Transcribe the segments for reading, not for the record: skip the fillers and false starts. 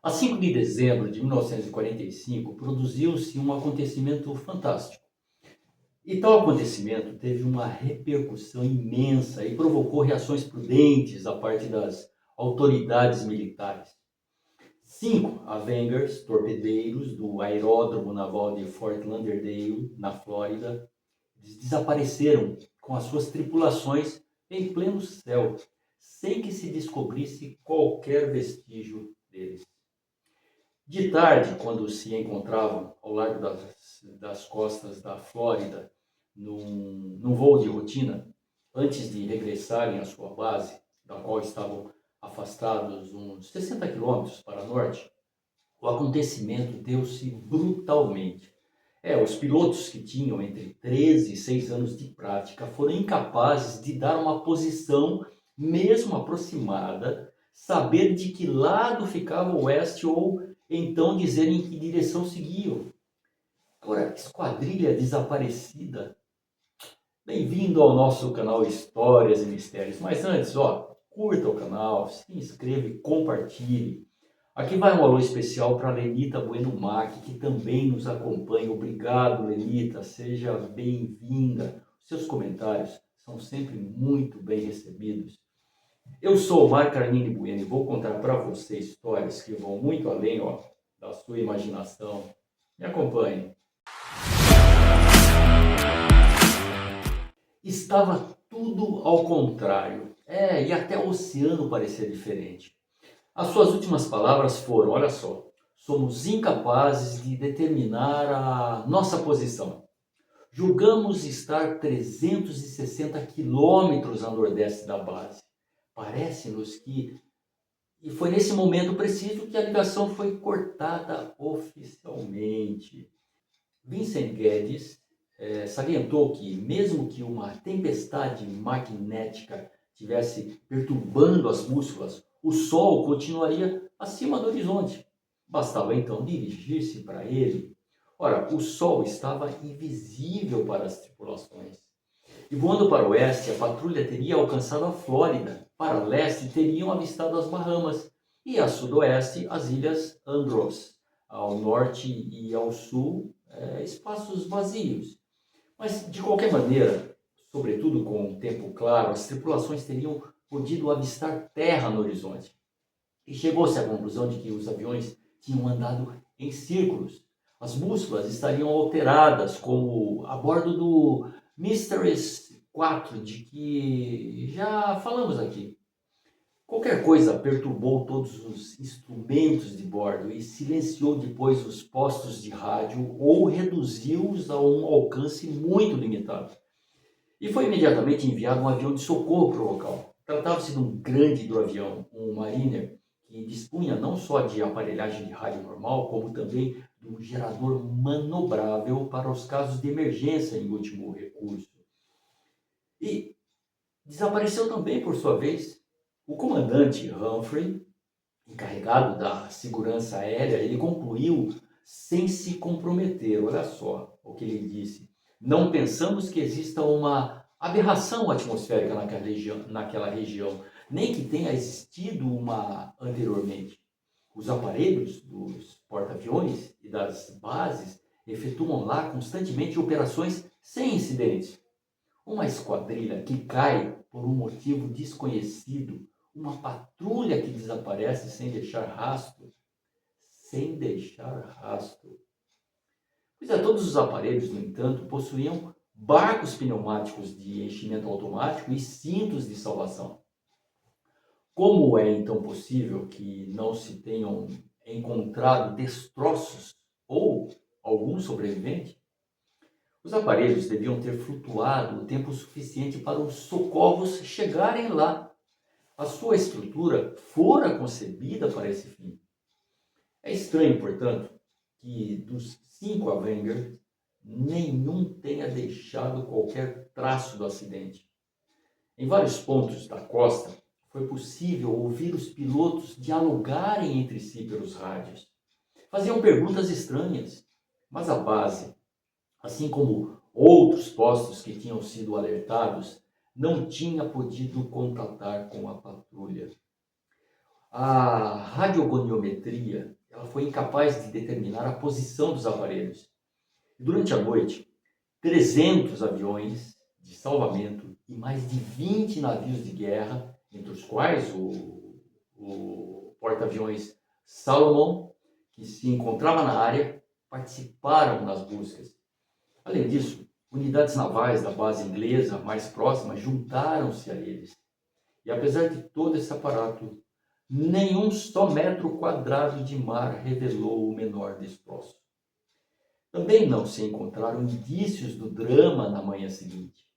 A 5 de dezembro de 1945, produziu-se um acontecimento fantástico. E tal acontecimento teve uma repercussão imensa e provocou reações prudentes da parte das autoridades militares. 5 Avengers, torpedeiros do aeródromo naval de Fort Lauderdale, na Flórida, desapareceram com as suas tripulações em pleno céu, sem que se descobrisse qualquer vestígio deles. De tarde, quando se encontravam ao largo das costas da Flórida, num voo de rotina, antes de regressarem à sua base, da qual estavam afastados uns 60 quilômetros para norte, o acontecimento deu-se brutalmente. Os pilotos que tinham entre 13 e 6 anos de prática foram incapazes de dar uma posição, mesmo aproximada, saber de que lado ficava o oeste ou então dizer em que direção seguiam. Agora, esquadrilha desaparecida. Bem-vindo ao nosso canal Histórias e Mistérios. Mas antes, curta o canal, se inscreva e compartilhe. Aqui vai um alô especial para a Lenita Bueno Mac, que também nos acompanha. Obrigado, Lenita, seja bem-vinda. Seus comentários são sempre muito bem recebidos. Eu sou o Marco Arnini Bueno e vou contar para você histórias que vão muito além da sua imaginação. Me acompanhe. Estava tudo ao contrário. E até o oceano parecia diferente. As suas últimas palavras foram, olha só, somos incapazes de determinar a nossa posição. Julgamos estar 360 quilômetros a nordeste da base. Parece-nos que... E foi nesse momento preciso que a ligação foi cortada oficialmente. Vincent Guedes salientou que, mesmo que uma tempestade magnética estivesse perturbando as bússolas, o Sol continuaria acima do horizonte. Bastava então dirigir-se para ele. Ora, o Sol estava invisível para as tripulações. E voando para o oeste, a patrulha teria alcançado a Flórida. Para leste, teriam avistado as Bahamas. E a sudoeste, as ilhas Andros. Ao norte e ao sul, espaços vazios. Mas, de qualquer maneira, sobretudo com o tempo claro, as tripulações teriam podido avistar terra no horizonte. E chegou-se à conclusão de que os aviões tinham andado em círculos. As bússolas estariam alteradas, como a bordo do Mysteries 4, de que já falamos aqui. Qualquer coisa perturbou todos os instrumentos de bordo e silenciou depois os postos de rádio ou reduziu-os a um alcance muito limitado. E foi imediatamente enviado um avião de socorro para o local. Tratava-se de um grande hidroavião, um Mariner, que dispunha não só de aparelhagem de rádio normal, como também de um gerador manobrável para os casos de emergência em último recurso. E desapareceu também, por sua vez, o comandante Humphrey, encarregado da segurança aérea. Ele concluiu sem se comprometer. Olha só o que ele disse. Não pensamos que exista uma aberração atmosférica naquela região, nem que tenha existido uma anteriormente. Os aparelhos dos porta-aviões e das bases efetuam lá constantemente operações sem incidentes. Uma esquadrilha que cai por um motivo desconhecido, uma patrulha que desaparece sem deixar rastro. Sem deixar rastro. Todos os aparelhos, no entanto, possuíam barcos pneumáticos de enchimento automático e cintos de salvação. Como é então possível que não se tenham encontrado destroços ou algum sobrevivente? Os aparelhos deviam ter flutuado o tempo suficiente para os socorros chegarem lá. A sua estrutura fora concebida para esse fim. É estranho, portanto, que dos 5 Avengers, nenhum tenha deixado qualquer traço do acidente. Em vários pontos da costa, foi possível ouvir os pilotos dialogarem entre si pelos rádios. Faziam perguntas estranhas, mas a base, assim como outros postos que tinham sido alertados, não tinha podido contatar com a patrulha. A radiogoniometria ela foi incapaz de determinar a posição dos aparelhos. Durante a noite, 300 aviões de salvamento e mais de 20 navios de guerra, entre os quais o porta-aviões Salomon, que se encontrava na área, participaram nas buscas. Além disso, unidades navais da base inglesa mais próxima juntaram-se a eles. E apesar de todo esse aparato, nenhum só metro quadrado de mar revelou o menor destroço. Também não se encontraram indícios do drama na manhã seguinte.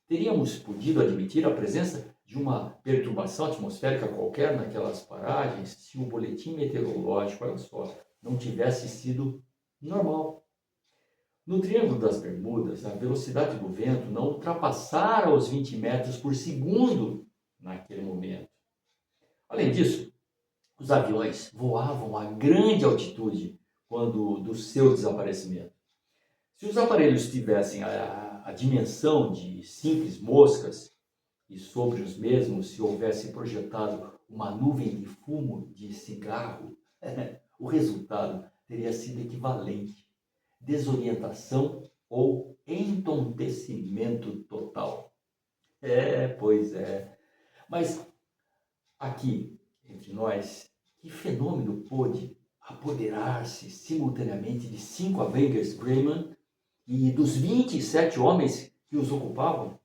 Teríamos podido admitir a presença de uma perturbação atmosférica qualquer naquelas paragens se o boletim meteorológico, olha só, não tivesse sido normal. No Triângulo das Bermudas, a velocidade do vento não ultrapassara os 20 metros por segundo naquele momento. Além disso, os aviões voavam a grande altitude quando do seu desaparecimento. Se os aparelhos tivessem a dimensão de simples moscas e sobre os mesmos se houvesse projetado uma nuvem de fumo de cigarro, o resultado teria sido equivalente: desorientação ou entontecimento total. Pois é. Mas aqui, entre nós, que fenômeno pôde apoderar-se simultaneamente de 5 Avengers Greyman e dos 27 homens que os ocupavam?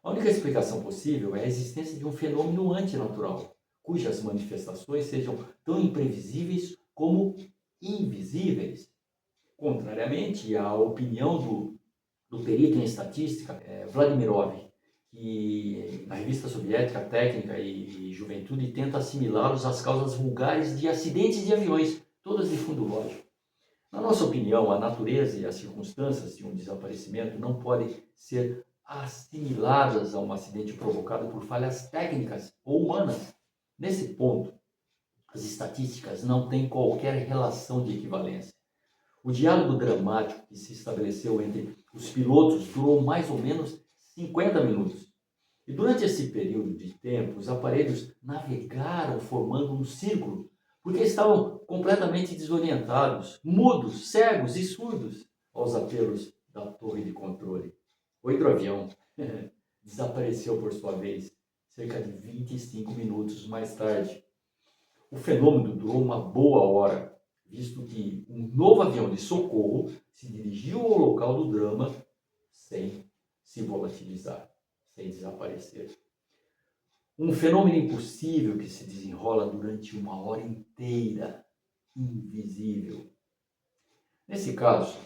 A única explicação possível é a existência de um fenômeno antinatural, cujas manifestações sejam tão imprevisíveis como invisíveis. Contrariamente à opinião do perito em estatística, Vladimirov, que na revista soviética Técnica e Juventude tenta assimilá-los às causas vulgares de acidentes de aviões, todas de fundo lógico. Na nossa opinião, a natureza e as circunstâncias de um desaparecimento não podem ser assimiladas a um acidente provocado por falhas técnicas ou humanas. Nesse ponto, as estatísticas não têm qualquer relação de equivalência. O diálogo dramático que se estabeleceu entre os pilotos durou mais ou menos 50 minutos. E durante esse período de tempo, os aparelhos navegaram formando um círculo, porque estavam completamente desorientados, mudos, cegos e surdos aos apelos da torre de controle. O hidroavião desapareceu por sua vez, cerca de 25 minutos mais tarde. O fenômeno durou uma boa hora, visto que um novo avião de socorro se dirigiu ao local do drama sem se volatilizar, sem desaparecer. Um fenômeno impossível que se desenrola durante uma hora inteira, invisível. Nesse caso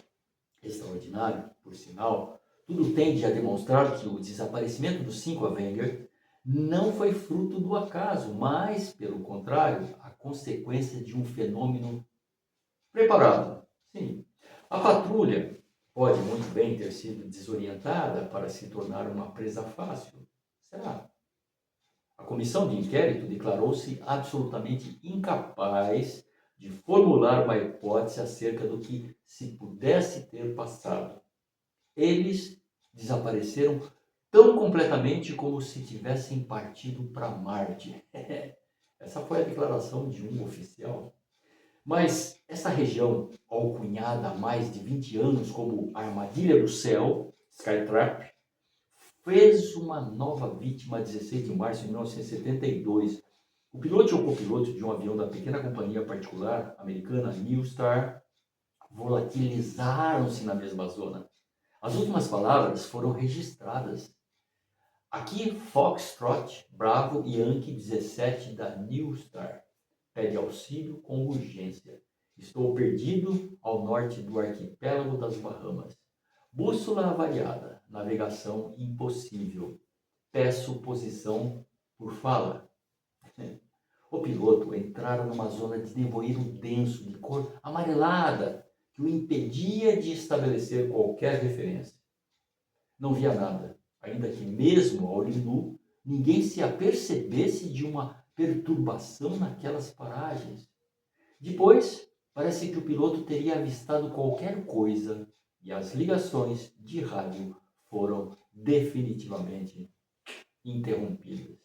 extraordinário, por sinal, tudo tende a demonstrar que o desaparecimento dos 5 Avengers não foi fruto do acaso, mas, pelo contrário, a consequência de um fenômeno preparado. Sim, a patrulha pode muito bem ter sido desorientada para se tornar uma presa fácil. Será? A comissão de inquérito declarou-se absolutamente incapaz de formular uma hipótese acerca do que se pudesse ter passado. Eles desapareceram tão completamente como se tivessem partido para Marte. Essa foi a declaração de um oficial. Mas essa região, alcunhada há mais de 20 anos como a Armadilha do Céu, Skytrap, fez uma nova vítima a 16 de março de 1972. O piloto e o copiloto de um avião da pequena companhia particular americana New Star volatilizaram-se na mesma zona. As últimas palavras foram registradas. Aqui Foxtrot, Bravo Yankee 17 da New Star. Pede auxílio com urgência. Estou perdido ao norte do arquipélago das Bahamas. Bússola avariada. Navegação impossível. Peço posição por fala. O piloto entrara numa zona de nevoeiro denso, de cor amarelada, que o impedia de estabelecer qualquer referência. Não via nada, ainda que mesmo a olho nu, ninguém se apercebesse de uma perturbação naquelas paragens. Depois, parece que o piloto teria avistado qualquer coisa e as ligações de rádio foram definitivamente interrompidas.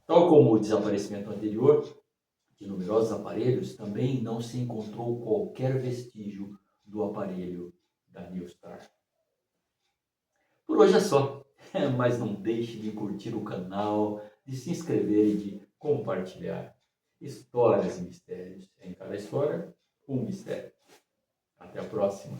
Tal como o desaparecimento anterior de numerosos aparelhos, também não se encontrou qualquer vestígio do aparelho da Newstar. Por hoje é só, mas não deixe de curtir o canal, de se inscrever e de compartilhar. Histórias e mistérios. Em cada história, um mistério. Até a próxima.